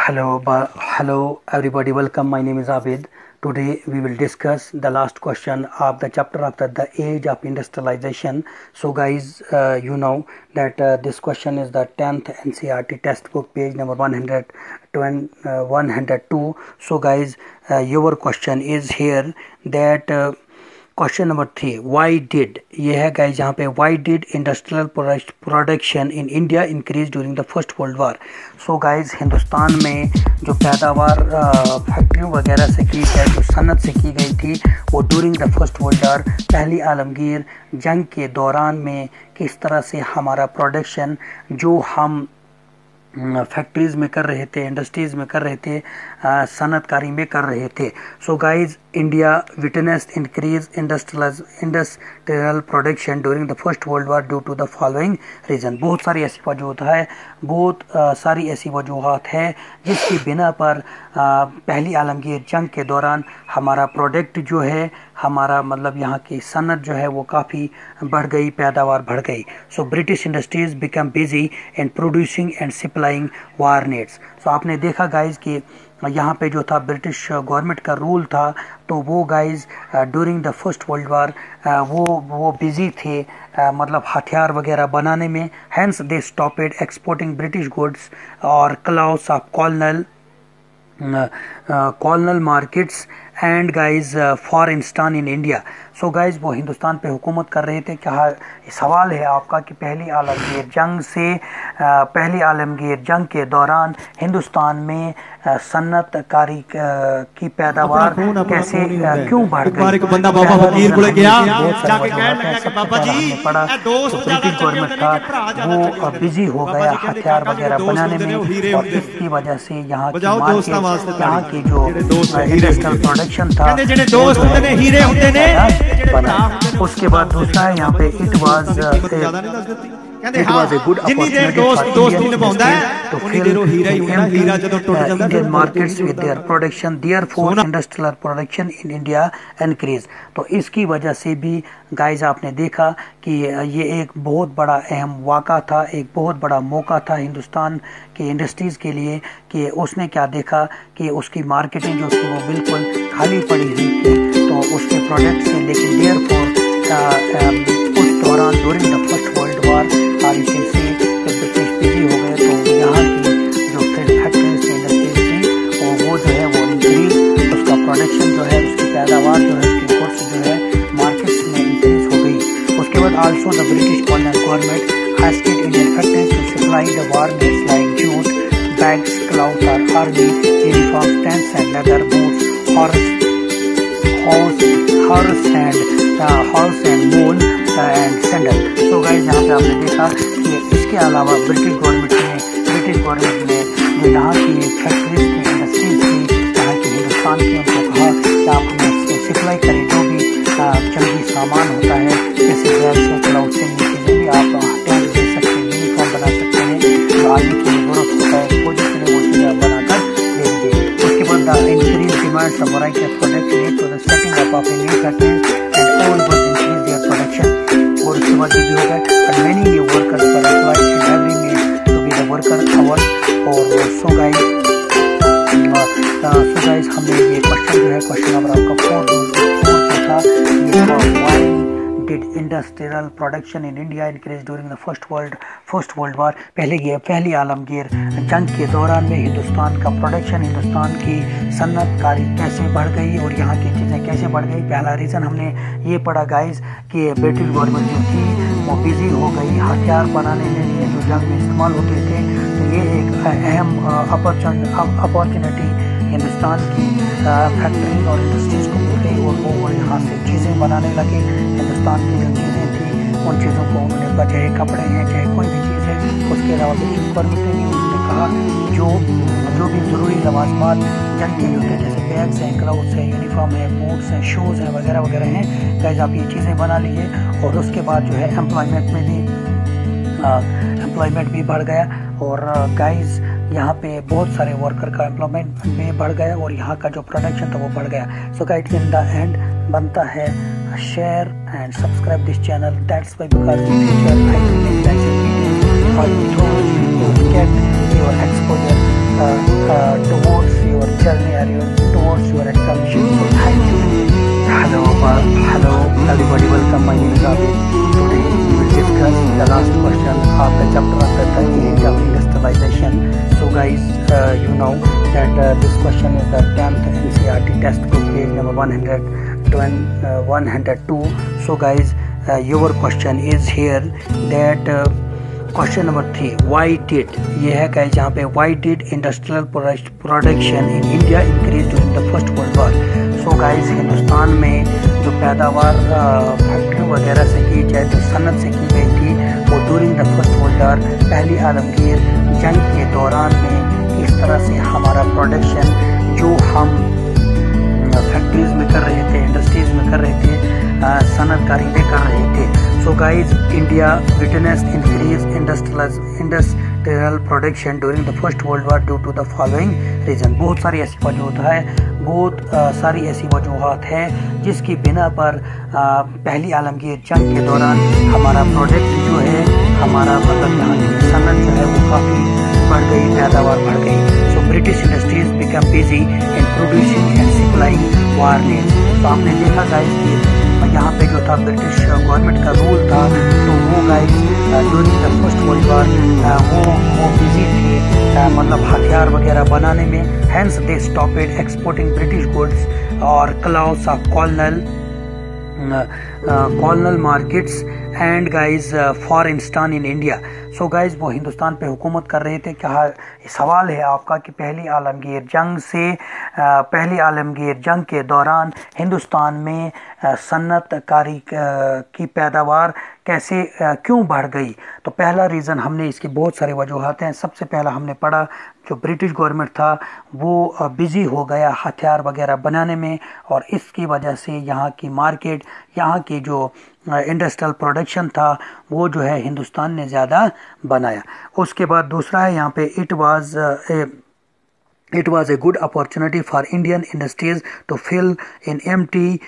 Hello everybody, welcome. My name is Abid. Today we will discuss the last question of the chapter after the age of industrialization. So guys, you know that this question is the 10th NCERT textbook, page number 102. So guys, your question is here that question number 3, why did, ये है guys यहाँ पे, why did industrial production in India increase during the first world war. So guys Hindustan में जो पैदावार फैक्ट्रियों वगैरह से की गई, जो सनत से की गई थी, वो ड्यूरिंग द फर्स्ट वर्ल्ड वार, पहली आलमगीर जंग के दौरान में किस तरह से हमारा प्रोडक्शन जो हम फैक्ट्रीज में कर रहे थे, इंडस्ट्रीज में कर रहे थे, सनतकारी में कर रहे थे। So guys India witnessed increase industrial production during the first world war due to the following reason. बहुत सारी ऐसी वजूहत है जिसकी बिना पर पहली आलमगीर जंग के दौरान हमारा प्रोडक्ट जो है, हमारा मतलब यहाँ की सनत जो है वो काफ़ी बढ़ गई, पैदावार बढ़ गई। So British industries become busy in producing and supplying war needs. So आपने देखा गाइज कि यहाँ पे जो था ब्रिटिश गवर्नमेंट का रूल था, तो वो guys during the first world war वो बिजी थे मतलब हथियार वगैरह बनाने में। Hence they stopped exporting British goods और close of colonial markets and guys फॉरेनस्टान इन इंडिया। सो गाइज वो हिंदुस्तान पे हुकूमत कर रहे थे। क्या सवाल है आपका कि पहली आलमगीर जंग के दौरान हिंदुस्तान में सन्नतकारी की पैदावार कैसे क्यों बढ़ गई? बंदा बाबा फकीर को गया जाके कहने लगा कि बाबा जी पड़ा तो ब्रिटिश गवर्नमेंट था वो बिजी हो गया हथियार वगैरह बनाने में, और इसकी वजह से यहाँ की जो इंडस्ट्रियल प्रोडक्शन था बना। उसके बाद दूसरा है यहाँ पे it was a good opportunity for Indian markets with their production, therefore industrial production in India increase। तो इसकी वजह से भी गाइज आपने देखा कि ये एक बहुत बड़ा अहम वाक़ा था, एक बहुत बड़ा मौका था हिंदुस्तान के इंडस्ट्रीज़ के लिए कि उसने क्या देखा कि उसकी मार्केटिंग जो थी वो बिल्कुल खाली पड़ी हुई थी तो उसके प्रोडक्ट से। लेकिन therefore उस दौरान during the first world war British busy हो गए, तो यहाँ की जो फैक्ट्रीज थी, इंडस्ट्रीज थी, और वो जो है वो इंक्रीज, उसका प्रोडक्शन जो है, उसकी पैदावार जो है, उसकी गुड्स जो है मार्केट्स में इंक्रीज हो गई। उसके बाद also the British colonial government asked Indian factories to supply the war needs like jute, bags, cloth और army uniform, tents and leather boots, horse and mule and sandal. तो guys यहाँ पे आपने देखा कि इसके अलावा ब्रिटिश गवर्नमेंट ने जो यहाँ की फैक्ट्रीज की, इंडस्ट्रीज की, यहाँ की हिंदुस्तान की, उनको कहा कि आप हमें सप्लाई करें जो भी जंगी सामान होता है, जैसे बैग से, क्लाउथ से, ये चीज़ें भी आप हथियार दे सकते हैं, यूनिफॉर्म बना सकते हैं, जो आर्मी की जरूरत होता है फौजी के लिए, वो चीज़ें आप बनाकर दे दीजिए। उसके बाद the increase demands of variety of products lead to the setting up of new factories and all were increase their production. और उसके बाद ये भी होगा and many new workers were employed in every need to be the worker hours। और so guys हमने ये question जो है, क्वेश्चन नंबर आपका 4 जो था, ये था why did industrial production in India increase during the first world वार। पहली आलमगीर जंग के दौरान में हिंदुस्तान का प्रोडक्शन, हिंदुस्तान की सन्नतकारी कैसे बढ़ गई और यहाँ की चीज़ें कैसे बढ़ गई। पहला रीज़न हमने ये पढ़ा गाइज कि ब्रिटिश गवर्नमेंट जो थी वो बिजी हो गई हथियार बनाने में, जो जंग में इस्तेमाल होते थे। तो ये एक अहम अपॉर्चुनिटी हिंदुस्तान की फैक्ट्री और इंडस्ट्रीज़ को मिल गई और वो यहाँ से चीज़ें बनाने लगे। हिंदुस्तान की जो चीज़ें थी उन चीज़ों को उन्होंने, चाहे कपड़े हैं, चाहे कोई भी चीज़ है, उसके अलावा ब्रिटिश गवर्नमेंट ने भी उन्होंने कहा जो भी ज़रूरी लवाजमात जंग के होते हैं, जैसे बैग्स हैं, क्लाउथ्स हैं, यूनिफॉर्म है, बूट्स हैं, शूज़ हैं, वगैरह वगैरह हैं, गाइस आप ये चीज़ें बना लीजिए। और उसके बाद जो है एम्प्लॉयमेंट भी बढ़ गया और गाइस यहाँ पे बहुत सारे वर्कर का एम्प्लॉयमेंट में बढ़ गया और यहाँ का जो प्रोडक्शन था वो बढ़ गया। So guys in the end बनता है share and subscribe this channel, that's why because in future I will make that's videos for you to get your exposure now that this question is the 10th NCERT textbook page number 102. So guys, your question is here that question number 3, why did, ये है guys यहाँ पे, why did industrial production in India increase during the first world war. So guys, Hindustan में जो पैदावार factory वगैरह से की जाए, जो सनत से की गई थी, वो during the first world war, पहली आलमगीर जंग के दौरान में किस तरह से हमारा प्रोडक्शन जो हम फैक्ट्रीज में कर रहे थे, इंडस्ट्रीज में कर रहे थे, सनतकारी में कर रहे थे। So guys, India witnessed increased industrial production during the First World War due to the following reason. बहुत सारी ऐसी वजूहात है जिसकी बिना पर पहली आलमगीर जंग के दौरान हमारा प्रोडक्ट जो है, हमारा मतलब यहाँ की सनत जो है वो काफ़ी बढ़ गई, पैदावार बढ़ गई। So British industries become busy in producing and supplying war needs. तो आपने देखा गाइस कि यहाँ पे जो था ब्रिटिश गवर्नमेंट का रूल था, तो वो guys during the first world war वो बिजी थे मतलब हथियार वगैरह बनाने में। Hence they stopped exporting British goods और close of colonial markets and guys foreign स्टान इन इंडिया। सो गाइज, वो हिंदुस्तान पे हुकूमत कर रहे थे। क्या सवाल है आपका कि पहली आलमगीर जंग के दौरान हिंदुस्तान में सन्नतकारी की पैदावार कैसे क्यों बढ़ गई? तो पहला रीज़न, हमने इसकी बहुत सारी वजूहत हैं। सबसे पहला हमने पढ़ा, जो ब्रिटिश गवर्नमेंट था वो बिज़ी हो गया हथियार वगैरह बनाने में, और इसकी वजह से यहाँ की मार्केट, यहाँ की जो इंडस्ट्रियल प्रोडक्शन था वो जो है हिंदुस्तान ने ज़्यादा बनाया। उसके बाद दूसरा है यहाँ पे, it was a good opportunity for Indian industries to fill in empty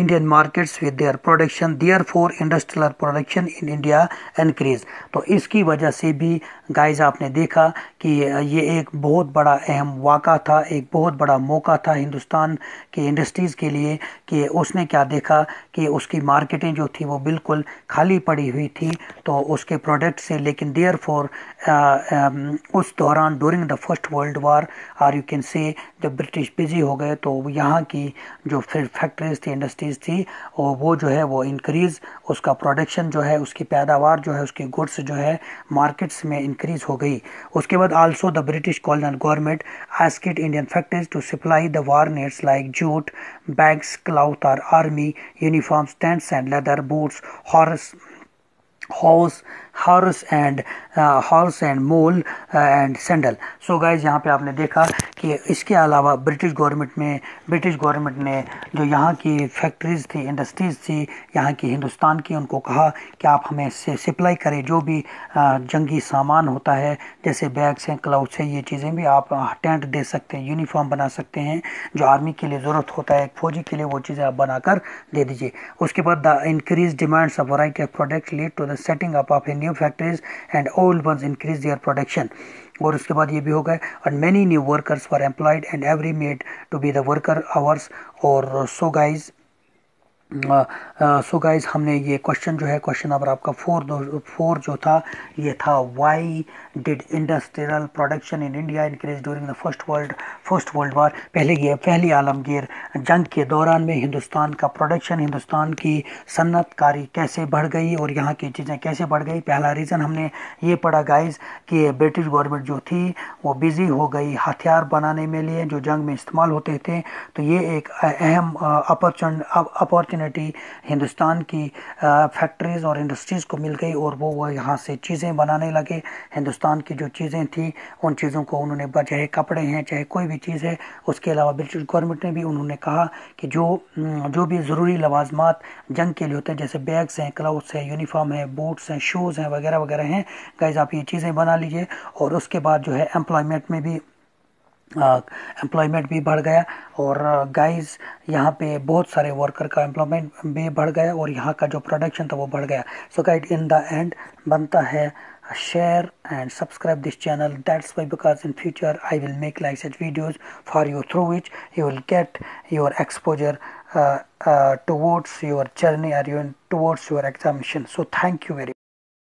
Indian markets with their production. Therefore, industrial production in India increased. तो इसकी वजह से भी गाइज आपने देखा कि ये एक बहुत बड़ा अहम वाक़ा था, एक बहुत बड़ा मौका था हिंदुस्तान के इंडस्ट्रीज़ के लिए, कि उसने क्या देखा कि उसकी मार्केटें जो थी वो बिल्कुल खाली पड़ी हुई थी तो उसके प्रोडक्ट से। लेकिन देयरफॉर उस दौरान during the first world war, और यू कैन से जब ब्रिटिश बिजी हो गए तो यहाँ की जो फिर फैक्ट्रीज थी, इंडस्ट्रीज थी, और वो जो है वो इंक्रीज़, उसका प्रोडक्शन जो है, उसकी पैदावार जो है, उसकी गुड्स जो है मार्केट्स में इंक्रीज़ हो गई। उसके बाद also the British colonial government asked Indian factories to supply the war needs like jute, bags, cloth और army uniforms, tents and leather, boots, horse and mule and sandal. So guys, यहाँ पे आपने देखा कि इसके अलावा ब्रिटिश गवर्नमेंट ने जो यहाँ की फैक्ट्रीज थी, इंडस्ट्रीज थी यहाँ की हिंदुस्तान की, उनको कहा कि आप हमें से सप्लाई करें जो भी जंगी सामान होता है, जैसे बैग्स हैं, क्लाउथ्स हैं, ये चीज़ें भी आप टेंट दे सकते हैं, यूनिफॉर्म बना सकते हैं, जो आर्मी के लिए ज़रूरत होता है, एक फौजी के लिए, वो चीज़ें आप बनाकर दे दीजिए। उसके बाद the increase demands of variety of products lead to the setting up of a new factories and old ones increase their production. और उसके बाद ये भी हो गए, और many new workers were employed and every made to be the worker hours. और so guys हमने ये क्वेश्चन जो है, क्वेश्चन नंबर आपका 4 जो था, ये था why did industrial production in India increase during the first world war. पहली आलमगीर जंग के दौरान में हिंदुस्तान का प्रोडक्शन, हिंदुस्तान की सन्नतकारी कैसे बढ़ गई और यहाँ की चीज़ें कैसे बढ़ गई। पहला रीज़न हमने ये पढ़ा गाइज कि ब्रिटिश गवर्नमेंट जो थी वो बिज़ी हो गई हथियार बनाने में लिए, जो जंग में इस्तेमाल होते थे। तो ये एक अहम अपॉर्चुनिटी हिंदुस्तान की फैक्ट्रीज और इंडस्ट्रीज को मिल गई, और वो यहाँ से चीज़ें बनाने लगे। हिंदुस्तान की जो चीज़ें थी उन चीज़ों को उन्होंने, चाहे कपड़े हैं, चाहे कोई भी चीज़ है, उसके अलावा ब्रिटिश गवर्नमेंट ने भी उन्होंने कहा कि जो भी ज़रूरी लवाजमात जंग के लिए होते हैं, जैसे बैग्स हैं, क्लाउथ्स हैं, यूनिफॉर्म है, बूट्स हैं, शूज़ हैं, वगैरह वगैरह हैं, गाइज आप ये चीज़ें बना लीजिए। और उसके बाद जो है एम्प्लॉयमेंट भी बढ़ गया, और गाइज यहाँ पे बहुत सारे वर्कर का एम्प्लॉयमेंट भी बढ़ गया, और यहाँ का जो प्रोडक्शन था वो बढ़ गया। So guys, in the end बनता है share and subscribe this channel. That's why, because in future I will make like such videos for you, through which you will get your exposure towards your journey or towards your examination. So thank you very much.